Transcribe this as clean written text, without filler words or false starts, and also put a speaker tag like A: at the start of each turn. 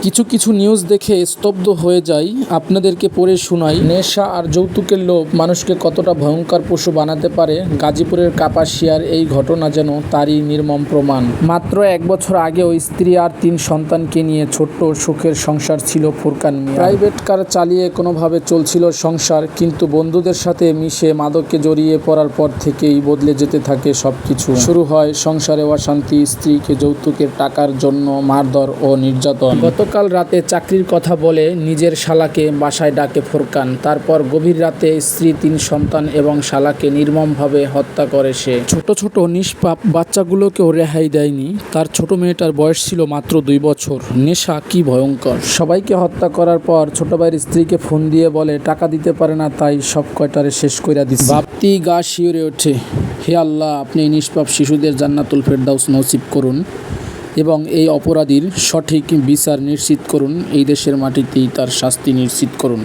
A: কিছু কিছু নিউজ দেখে স্তব্ধ হয়ে যাই। আপনাদেরকে পড়ে শোনাই। নেশা আর যৌতুকের লোভ মানুষকে কতটা ভয়ঙ্কর পশু বানাতে পারে। গাজীপুরের কাপাসিয়ার এই ঘটনা যেন তারই নির্মম প্রমাণ। মাত্র 1 বছর আগেও স্ত্রী আর 3 সন্তানকে নিয়ে ছোট্ট সুখের সংসার ছিল ফুরকান মিয়ার। প্রাইভেট কার চালিয়ে কোনোভাবে চলছিল সংসার, কিন্তু বন্ধুদের সাথে মিশে মাদকে জড়িয়ে পড়ার পর থেকেই বদলে যেতে থাকে সবকিছু। শুরু হয় সংসারে অশান্তি, স্ত্রীকে যৌতুকের টাকার জন্য মারধর ও নির্যাতন। গতকাল রাতে চাকরির কথা বলে নিজের শালাকে বাসায় ডাকে ফুরকান। তারপর গভীর রাতে স্ত্রী, 3 সন্তান এবং শালাকে নির্মমভাবে হত্যা করে সে। ছোট ছোট নিষ্পাপ বাচ্চাগুলোকেও রেহাই দেয়নি। তার ছোট মেয়েটার বয়স ছিল মাত্র 2 বছর। নেশা কি ভয়ঙ্কর! সবাইকে হত্যা করার পর ছোট ভাইয়ের স্ত্রীকে ফোন দিয়ে বলে টাকা দিতে পারে না, তাই সব কয়টারে শেষ কইরা দিচ্ছে। ভাবতেই গা শিউরে ওঠে। হে আল্লাহ, আপনি এই নিষ্পাপ শিশুদের জান্নাতুল ফেরদাউস নসিব করুন এবং এই অপরাধীর সঠিক বিচার নিশ্চিত করুন। এই দেশের মাটিতেই তার শাস্তি নিশ্চিত করুন।